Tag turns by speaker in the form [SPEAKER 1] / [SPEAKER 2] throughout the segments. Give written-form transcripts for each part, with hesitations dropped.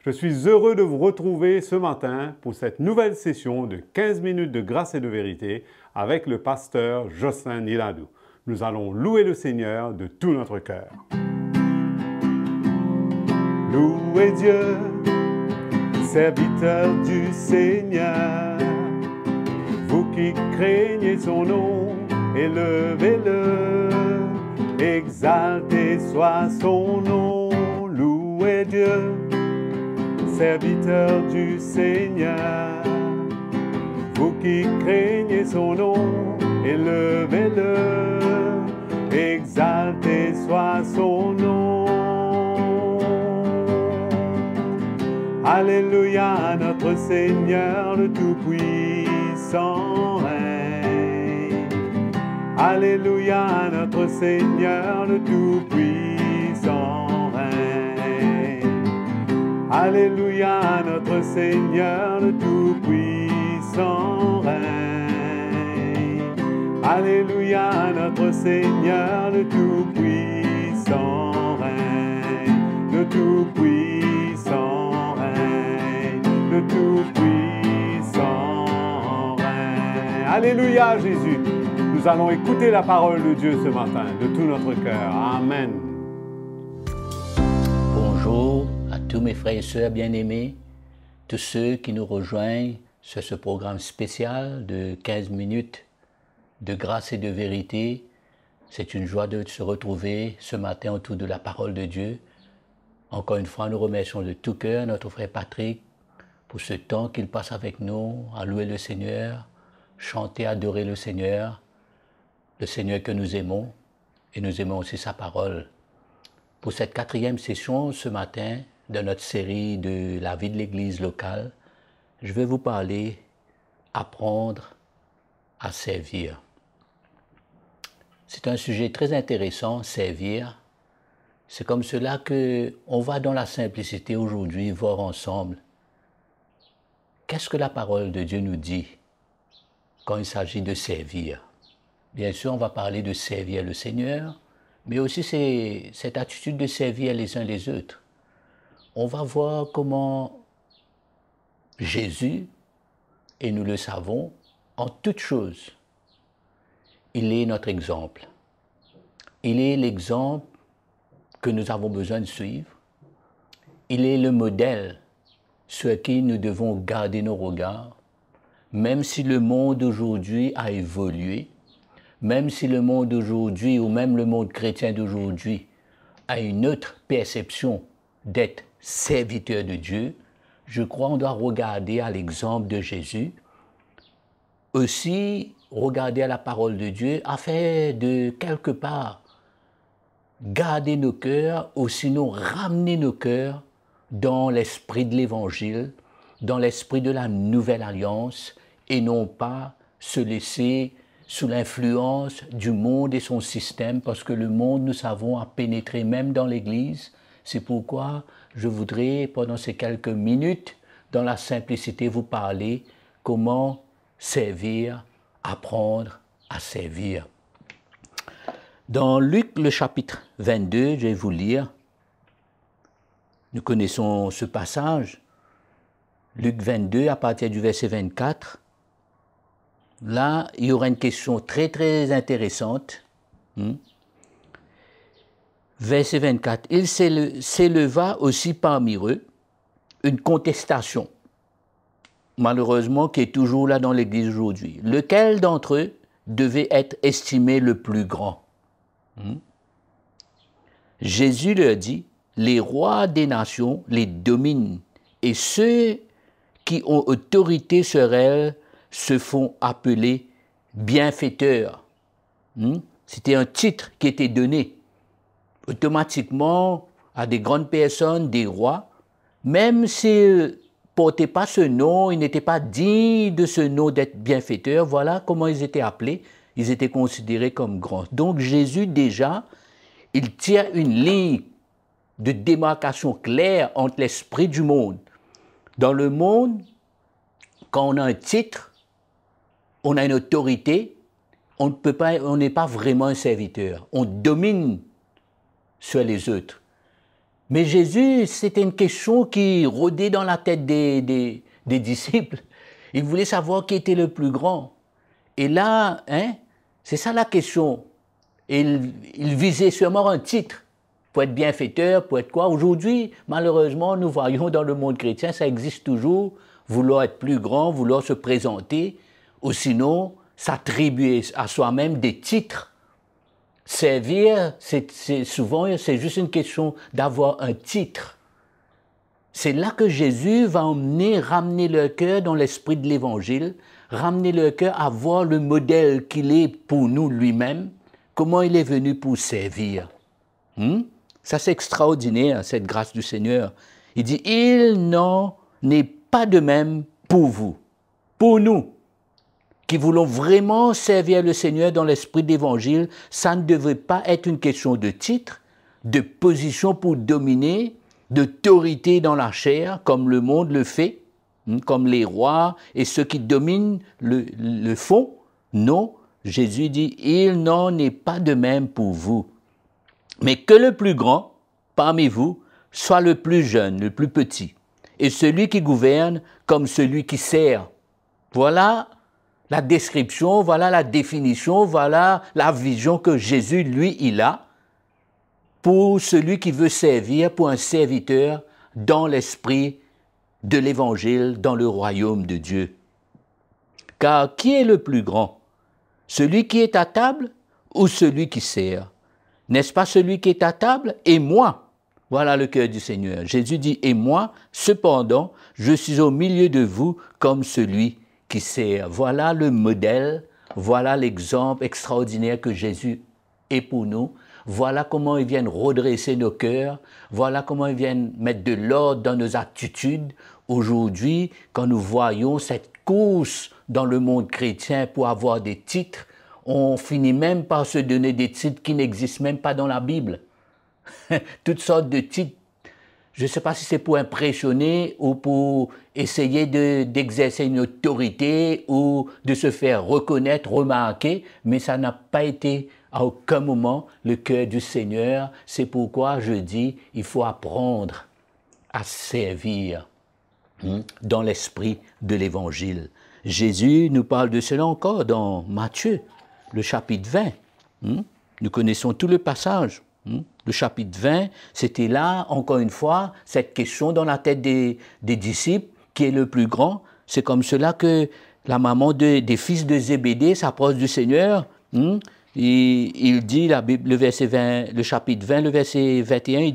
[SPEAKER 1] Je suis heureux de vous retrouver ce matin pour cette nouvelle session de 15 minutes de grâce et de vérité avec le pasteur Jocelyn Niladou. Nous allons louer le Seigneur de tout notre cœur. Louez Dieu, serviteur du Seigneur, vous qui craignez son nom, élevez-le, exaltez soit son nom. Louez Dieu, serviteur du Seigneur, vous qui craignez son nom, élevez-le, exaltez soit son nom. Alléluia, notre Seigneur le Tout-Puissant règne. Alléluia, notre Seigneur le Tout-Puissant règne. Alléluia, notre Seigneur le Tout-Puissant règne. Alléluia, notre Seigneur le Tout-Puissant règne. Le Tout-Puissant règne. Le Tout-Puissant règne. Alléluia, Jésus. Nous allons écouter la parole de Dieu ce matin, de tout notre cœur. Amen.
[SPEAKER 2] Bonjour à tous mes frères et sœurs bien-aimés, tous ceux qui nous rejoignent sur ce programme spécial de 15 minutes de grâce et de vérité. C'est une joie de se retrouver ce matin autour de la parole de Dieu. Encore une fois, nous remercions de tout cœur notre frère Patrick pour ce temps qu'il passe avec nous à louer le Seigneur, chanter, adorer le Seigneur que nous aimons, et nous aimons aussi sa parole. Pour cette 4e session ce matin de notre série de la vie de l'Église locale, je vais vous parler apprendre à servir. C'est un sujet très intéressant, servir. C'est comme cela qu'on va dans la simplicité aujourd'hui voir ensemble qu'est-ce que la parole de Dieu nous dit quand il s'agit de servir. Bien sûr, on va parler de servir le Seigneur, mais aussi c'est cette attitude de servir les uns les autres. On va voir comment Jésus, et nous le savons, en toutes choses, il est notre exemple. Il est l'exemple que nous avons besoin de suivre. Il est le modèle sur qui nous devons garder nos regards, même si le monde aujourd'hui a évolué, même si le monde d'aujourd'hui ou même le monde chrétien d'aujourd'hui a une autre perception d'être serviteur de Dieu, je crois qu'on doit regarder à l'exemple de Jésus, aussi regarder à la parole de Dieu afin de quelque part garder nos cœurs ou sinon ramener nos cœurs dans l'esprit de l'Évangile, dans l'esprit de la Nouvelle Alliance et non pas se laisser sous l'influence du monde et son système, parce que le monde, nous savons, a pénétré même dans l'Église. C'est pourquoi je voudrais, pendant ces quelques minutes, dans la simplicité, vous parler comment servir, apprendre à servir. Dans Luc, le chapitre 22, je vais vous lire. Nous connaissons ce passage. Luc 22, à partir du verset 24. Là, il y aura une question très, très intéressante. Verset 24. Il s'éleva aussi parmi eux une contestation, malheureusement, qui est toujours là dans l'Église aujourd'hui. Lequel d'entre eux devait être estimé le plus grand? Jésus leur dit, les rois des nations les dominent, et ceux qui ont autorité sur elles se font appeler bienfaiteurs. C'était un titre qui était donné automatiquement à des grandes personnes, des rois, même s'ils ne portaient pas ce nom, ils n'étaient pas dignes de ce nom d'être bienfaiteurs. Voilà comment ils étaient appelés, ils étaient considérés comme grands. Donc Jésus déjà, il tire une ligne de démarcation claire entre l'esprit du monde. Dans le monde, quand on a un titre, on a une autorité, on n'est pas vraiment un serviteur. On domine sur les autres. Mais Jésus, c'était une question qui rôdait dans la tête des disciples. Ils voulaient savoir qui était le plus grand. Et là, hein, c'est ça la question. Il visait sûrement un titre pour être bienfaiteur, pour être quoi. Aujourd'hui, malheureusement, nous voyons dans le monde chrétien, ça existe toujours, vouloir être plus grand, vouloir se présenter, ou sinon s'attribuer à soi-même des titres. Servir, souvent, c'est juste une question d'avoir un titre. C'est là que Jésus va ramener leur cœur dans l'esprit de l'Évangile, ramener leur cœur à voir le modèle qu'il est pour nous lui-même, comment il est venu pour servir. Ça, c'est extraordinaire, cette grâce du Seigneur. Il dit, il n'en est pas de même pour vous, pour nous, qui voulons vraiment servir le Seigneur dans l'esprit d'Évangile. Ça ne devrait pas être une question de titre, de position pour dominer, d'autorité dans la chair, comme le monde le fait, comme les rois et ceux qui dominent le font. Non, Jésus dit, il n'en est pas de même pour vous. Mais que le plus grand parmi vous soit le plus jeune, le plus petit, et celui qui gouverne comme celui qui sert. Voilà la description, voilà la définition, voilà la vision que Jésus, lui, il a pour celui qui veut servir, pour un serviteur dans l'esprit de l'Évangile, dans le royaume de Dieu. Car qui est le plus grand? Celui qui est à table ou celui qui sert? N'est-ce pas celui qui est à table? Et moi, voilà le cœur du Seigneur. Jésus dit, et moi, cependant, je suis au milieu de vous comme celui qui sert. Voilà le modèle, voilà l'exemple extraordinaire que Jésus est pour nous. Voilà comment il vient redresser nos cœurs. Voilà comment il vient mettre de l'ordre dans nos attitudes. Aujourd'hui, quand nous voyons cette course dans le monde chrétien pour avoir des titres, on finit même par se donner des titres qui n'existent même pas dans la Bible. Toutes sortes de titres. Je ne sais pas si c'est pour impressionner ou pour essayer d'exercer une autorité ou de se faire reconnaître, remarquer, mais ça n'a pas été à aucun moment le cœur du Seigneur. C'est pourquoi je dis, il faut apprendre à servir dans l'esprit de l'Évangile. Jésus nous parle de cela encore dans Matthieu, le chapitre 20. Nous connaissons tout le passage. Le chapitre 20, c'était là, encore une fois, cette question dans la tête des disciples, qui est le plus grand. C'est comme cela que la maman des fils de Zébédée s'approche du Seigneur. Il dit, la Bible, le chapitre 20, le verset 21,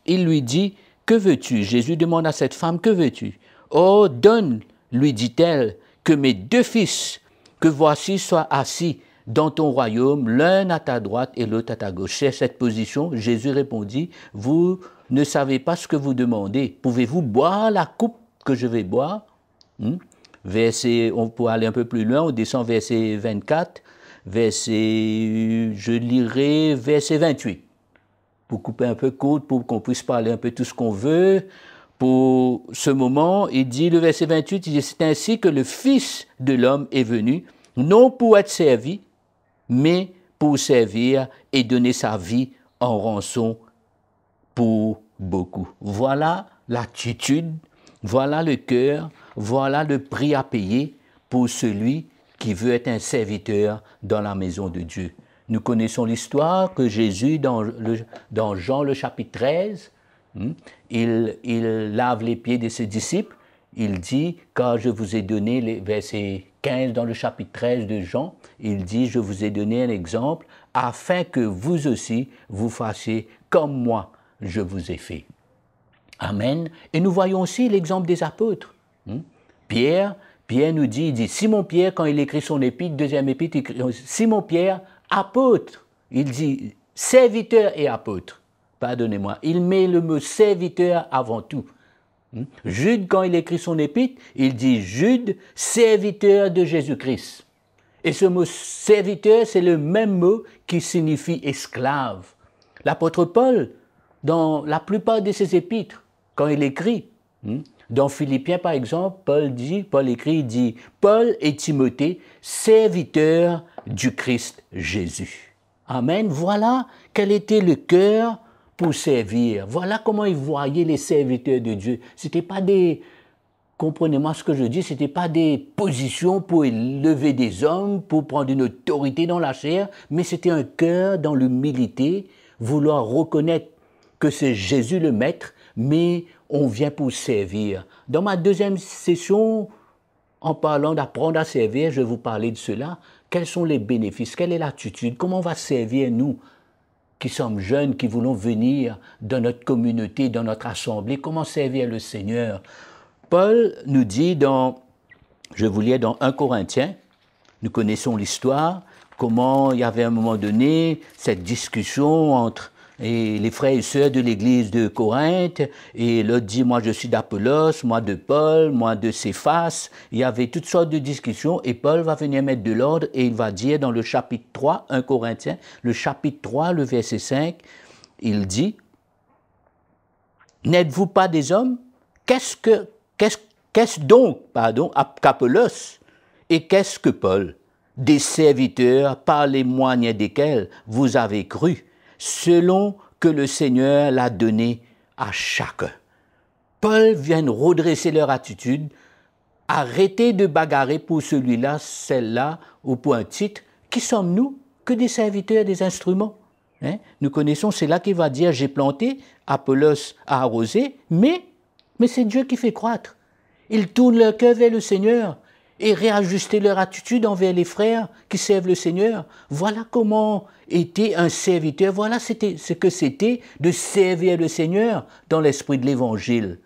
[SPEAKER 2] il lui dit, « Que veux-tu » Jésus demande à cette femme, « Que veux-tu » ?»« Oh, donne, lui dit-elle, que mes deux fils, que voici, soient assis dans ton royaume, l'un à ta droite et l'autre à ta gauche. » C'est cette position, Jésus répondit, « Vous ne savez pas ce que vous demandez. Pouvez-vous boire la coupe que je vais boire ?» Verset, on peut aller un peu plus loin, on descend verset 24, je lirai verset 28. Pour couper un peu court, pour qu'on puisse parler un peu tout ce qu'on veut. Pour ce moment, il dit, le verset 28, il dit, « C'est ainsi que le Fils de l'homme est venu, non pour être servi, mais pour servir et donner sa vie en rançon pour beaucoup. » Voilà l'attitude, voilà le cœur, voilà le prix à payer pour celui qui veut être un serviteur dans la maison de Dieu. Nous connaissons l'histoire que Jésus, dans Jean le chapitre 13, il lave les pieds de ses disciples. Il dit, car je vous ai donné, les versets 15 dans le chapitre 13 de Jean, il dit, je vous ai donné un exemple, afin que vous aussi, vous fassiez comme moi, je vous ai fait. Amen. Et nous voyons aussi l'exemple des apôtres. Pierre nous dit, Simon Pierre, quand il écrit son épître, deuxième épître, il écrit, Simon Pierre, apôtre. Il dit, serviteur et apôtre. Pardonnez-moi, il met le mot serviteur avant tout. Jude, quand il écrit son épître, il dit Jude, serviteur de Jésus-Christ. Et ce mot serviteur, c'est le même mot qui signifie esclave. L'apôtre Paul, dans la plupart de ses épîtres, quand il écrit, dans Philippiens par exemple, Paul écrit, il dit Paul et Timothée, serviteurs du Christ Jésus. Amen. Voilà quel était le cœur pour servir. Voilà comment ils voyaient les serviteurs de Dieu. C'était pas des, comprenez-moi ce que je dis, ce n'était pas des positions pour élever des hommes, pour prendre une autorité dans la chair, mais c'était un cœur dans l'humilité, vouloir reconnaître que c'est Jésus le Maître, mais on vient pour servir. Dans ma deuxième session, en parlant d'apprendre à servir, je vais vous parler de cela. Quels sont les bénéfices? Quelle est l'attitude? Comment on va servir, nous, qui sommes jeunes, qui voulons venir dans notre communauté, dans notre assemblée? Comment servir le Seigneur? Paul nous dit je vous lis dans 1 Corinthiens, nous connaissons l'histoire, comment il y avait à un moment donné cette discussion entre les frères et sœurs de l'église de Corinthe, et l'autre dit, moi je suis d'Apollos, moi de Paul, moi de Céphas. Il y avait toutes sortes de discussions, et Paul va venir mettre de l'ordre, et il va dire dans le chapitre 3, 1 Corinthiens, le chapitre 3, le verset 5, il dit, « N'êtes-vous pas des hommes? Qu'est-ce donc, qu'Apollos, et qu'est-ce que Paul? Des serviteurs par les moyens desquels vous avez cru, selon que le Seigneur l'a donné à chacun. » Paul vient redresser leur attitude, arrêter de bagarrer pour celui-là, celle-là, ou pour un titre. Qui sommes-nous? Que des serviteurs, des instruments. Nous connaissons, c'est là qu'il va dire, j'ai planté, Apollos a arrosé, mais c'est Dieu qui fait croître. Ils tournent leur cœur vers le Seigneur et réajuster leur attitude envers les frères qui servent le Seigneur. Voilà comment était un serviteur, voilà ce que c'était de servir le Seigneur dans l'esprit de l'Évangile.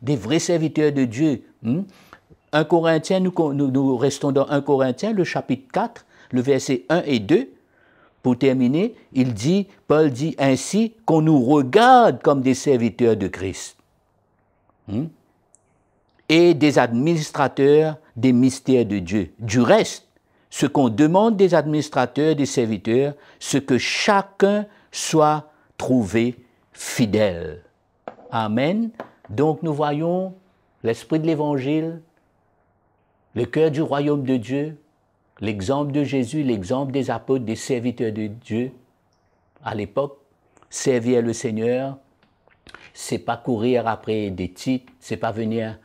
[SPEAKER 2] Des vrais serviteurs de Dieu. 1 Corinthiens, nous restons dans 1 Corinthiens, le chapitre 4, le verset 1 et 2. Pour terminer, Paul dit ainsi qu'on nous regarde comme des serviteurs de Christ. Et des administrateurs des mystères de Dieu. Du reste, ce qu'on demande des administrateurs, des serviteurs, c'est que chacun soit trouvé fidèle. Amen. Donc nous voyons l'esprit de l'Évangile, le cœur du royaume de Dieu, l'exemple de Jésus, l'exemple des apôtres, des serviteurs de Dieu. À l'époque, servir le Seigneur, c'est pas courir après des titres, c'est pas venir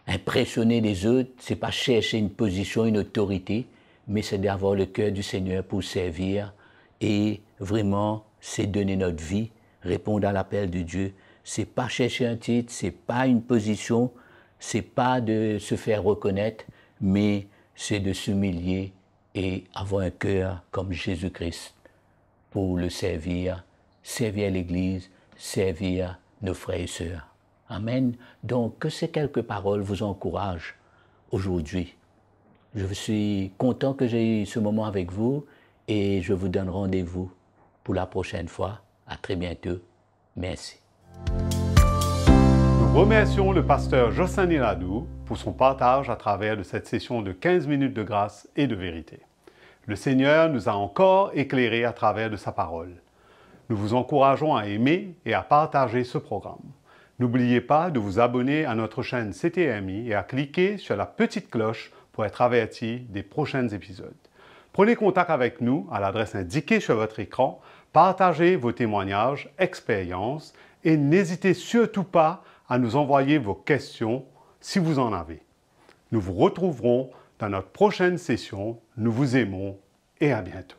[SPEAKER 2] impressionner les autres, c'est pas chercher une position, une autorité, mais c'est d'avoir le cœur du Seigneur pour servir et vraiment, c'est donner notre vie, répondre à l'appel de Dieu. C'est pas chercher un titre, c'est pas une position, c'est pas de se faire reconnaître, mais c'est de s'humilier et avoir un cœur comme Jésus-Christ pour le servir l'Église, servir nos frères et sœurs. Amen. Donc, que ces quelques paroles vous encouragent aujourd'hui. Je suis content que j'ai eu ce moment avec vous et je vous donne rendez-vous pour la prochaine fois. À très bientôt. Merci.
[SPEAKER 1] Nous remercions le pasteur Jocelyn Niladou pour son partage à travers de cette session de 15 minutes de grâce et de vérité. Le Seigneur nous a encore éclairés à travers de sa parole. Nous vous encourageons à aimer et à partager ce programme. N'oubliez pas de vous abonner à notre chaîne CTMI et à cliquer sur la petite cloche pour être averti des prochains épisodes. Prenez contact avec nous à l'adresse indiquée sur votre écran, partagez vos témoignages, expériences et n'hésitez surtout pas à nous envoyer vos questions si vous en avez. Nous vous retrouverons dans notre prochaine session. Nous vous aimons et à bientôt.